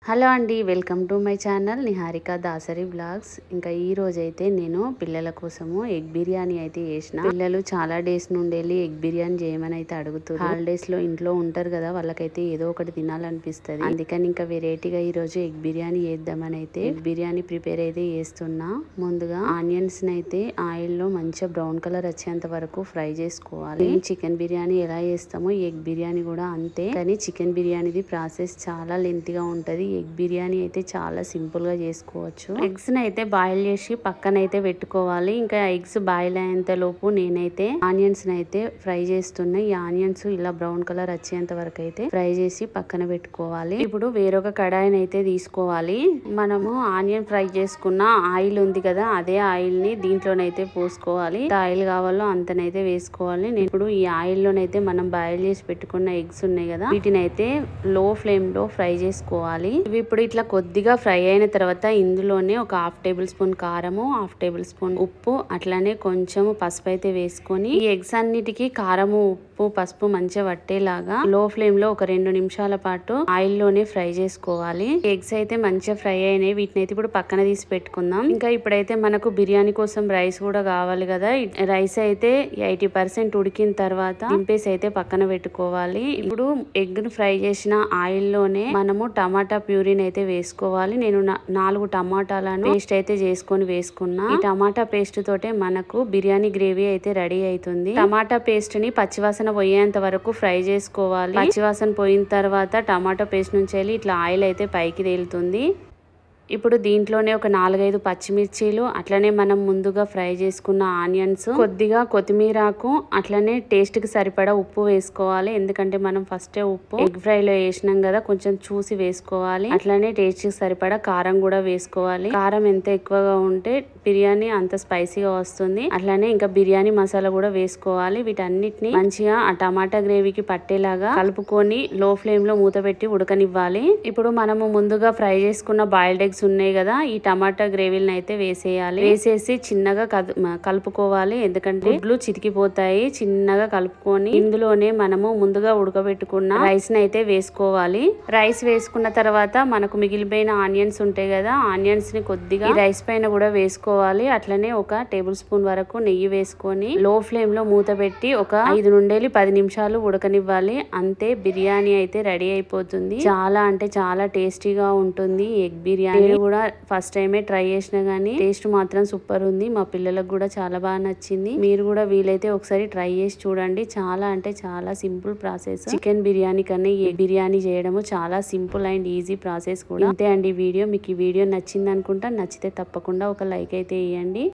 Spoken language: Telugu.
హలో అండి, welcome to my channel Niharika Dasari vlogs. ఇంకా ఈ రోజు అయితే నేను పిల్లల కోసము ఎగ్ బిర్యానీ అయితే చేసిన. పిల్లలు చాలా డేస్ నుండి వెళ్ళి ఎగ్ బిర్యానీ చేయమని అయితే అడుగుతారు. హాలిడేస్ లో ఇంట్లో ఉంటారు కదా, వాళ్ళకైతే ఏదో ఒకటి తినాలనిపిస్తుంది. అందుకని ఇంకా వెరైటీగా ఈ రోజు ఎగ్ బిర్యానీ చేద్దామని అయితే ఎగ్ బిర్యానీ ప్రిపేర్ అయితే చేస్తున్నా. ముందుగా ఆనియన్స్ అయితే ఆయిల్ లో మంచిగా బ్రౌన్ కలర్ వచ్చేంత వరకు ఫ్రై చేసుకోవాలి. చికెన్ బిర్యానీ ఎలా చేస్తామో ఎగ్ బిర్యానీ కూడా అంతే, కానీ చికెన్ బిర్యానీది ప్రాసెస్ చాలా లెంతీగా ఉంటది. ఎగ్ బిర్యానీ అయితే చాలా సింపుల్ గా చేసుకోవచ్చు. ఎగ్స్ అయితే బాయిల్ చేసి పక్కన అయితే పెట్టుకోవాలి. ఇంకా ఎగ్స్ బాయిల్ అయ్యేంత లోపు నేనైతే ఆనియన్స్ అయితే ఫ్రై చేస్తున్నా. ఈ ఆనియన్స్ ఇలా బ్రౌన్ కలర్ వచ్చేంత వరకు అయితే ఫ్రై చేసి పక్కన పెట్టుకోవాలి. ఇప్పుడు వేరొక కడాయిని అయితే తీసుకోవాలి. మనము ఆనియన్ ఫ్రై చేసుకున్న ఆయిల్ ఉంది కదా, అదే ఆయిల్ ని దీంట్లోనైతే పోసుకోవాలి. ఆయిల్ కావాలో అంతనైతే వేసుకోవాలి. నేను ఇప్పుడు ఈ ఆయిల్ లోనైతే మనం బాయిల్ చేసి పెట్టుకున్న ఎగ్స్ ఉన్నాయి కదా, వీటిని అయితే లో ఫ్లేమ్ లో ఫ్రై చేసుకోవాలి. ఇవి ఇప్పుడు ఇట్లా కొద్దిగా ఫ్రై అయిన తర్వాత ఇందులోనే ఒక హాఫ్ టేబుల్ స్పూన్ కారము, హాఫ్ టేబుల్ స్పూన్ ఉప్పు, అట్లానే కొంచెం పసుపు అయితే వేసుకొని ఈ ఎగ్స్ అన్నిటికీ కారము, ఉప్పు, పసుపు మంచిగా పట్టేలాగా లో ఫ్లేమ్ లో ఒక 2 నిమిషాల పాటు ఆయిల్ లోనే ఫ్రై చేసుకోవాలి. ఎగ్స్ అయితే మంచిగా ఫ్రై అయినాయి. వీటిని అయితే ఇప్పుడు పక్కన తీసి పెట్టుకుందాం. ఇంకా ఇప్పుడైతే మనకు బిర్యానీ కోసం రైస్ కూడా కావాలి కదా. రైస్ అయితే 80% ఉడికిన తర్వాత దింపేసి అయితే పక్కన పెట్టుకోవాలి. ఇప్పుడు ఎగ్ ను ఫ్రై చేసిన ఆయిల్ లోనే మనము టమాటా ప్యూరీని అయితే వేసుకోవాలి. నేను 4 టమాటాలను పేస్ట్ అయితే చేసుకొని వేసుకున్నా. ఈ టమాటా పేస్ట్ తోటే మనకు బిర్యానీ గ్రేవీ అయితే రెడీ అవుతుంది. టమాటా పేస్ట్ ని పచ్చివాసన పోయేంత వరకు ఫ్రై చేసుకోవాలి. పచ్చివాసన పోయిన తర్వాత టమాటా పేస్ట్ నుంచి వెళ్ళి ఇట్లా ఆయిల్ అయితే పైకి తేలుతుంది. ఇప్పుడు దీంట్లోనే ఒక 4-5 పచ్చిమిర్చీలు, అట్లనే మనం ముందుగా ఫ్రై చేసుకున్న ఆనియన్స్, కొద్దిగా కొత్తిమీరాకు, అట్లనే టేస్ట్ కి సరిపడా ఉప్పు వేసుకోవాలి. ఎందుకంటే మనం ఫస్ట్ ఉప్పు ఎగ్ ఫ్రై లో వేసినాం కదా, కొంచెం చూసి వేసుకోవాలి. అట్లనే టేస్ట్ కి సరిపడా కారం కూడా వేసుకోవాలి. కారం ఎంత ఎక్కువగా ఉంటే బిర్యానీ అంత స్పైసీగా వస్తుంది. అట్లనే ఇంకా బిర్యానీ మసాలా కూడా వేసుకోవాలి. వీటన్నిటిని మంచిగా ఆ టమాటా గ్రేవీకి పట్టేలాగా కలుపుకొని లో ఫ్లేమ్ లో మూత పెట్టి ఉడకనివ్వాలి. ఇప్పుడు మనము ముందుగా ఫ్రై చేసుకున్న బాయిల్డ్ ఎగ్స్ ఉన్నాయి కదా, ఈ టమాటా గ్రేవీలను అయితే వేసేయాలి. వేసేసి చిన్నగా కలుపుకోవాలి. ఎందుకంటే గుడ్లు చితికిపోతాయి. చిన్నగా కలుపుకొని ఇందులోనే మనము ముందుగా ఉడకబెట్టుకున్న రైస్ ని అయితే వేసుకోవాలి. రైస్ వేసుకున్న తర్వాత మనకు మిగిలిపోయిన ఆనియన్స్ ఉంటాయి కదా, ఆనియన్స్ ని కొద్దిగా రైస్ పైన కూడా వేసుకోవాలి. అట్లనే ఒక టేబుల్ స్పూన్ వరకు నెయ్యి వేసుకొని లో ఫ్లేమ్ లో మూత పెట్టి ఒక 5 నుండి 10 నిమిషాలు ఉడకనివ్వాలి. అంతే, బిర్యానీ అయితే రెడీ అయిపోతుంది. చాలా అంటే చాలా టేస్టీగా ఉంటుంది ఎగ్ బిర్యానీ. నేను కూడా ఫస్ట్ టైమే ట్రై చేసిన గానీ టేస్ట్ మాత్రం సూపర్ ఉంది. మా పిల్లలకు కూడా చాలా బాగా నచ్చింది. మీరు కూడా వీలైతే ఒకసారి ట్రై చేసి చూడండి. చాలా అంటే చాలా సింపుల్ ప్రాసెస్. చికెన్ బిర్యానీ కన్నా ఈ బిర్యానీ చేయడము చాలా సింపుల్ అండ్ ఈజీ ప్రాసెస్ కూడా. అంతే అండి వీడియో. మీకు ఈ వీడియో నచ్చింది అనుకుంటా. నచ్చితే తప్పకుండా ఒక లైక్ అయితే ఇవ్వండి.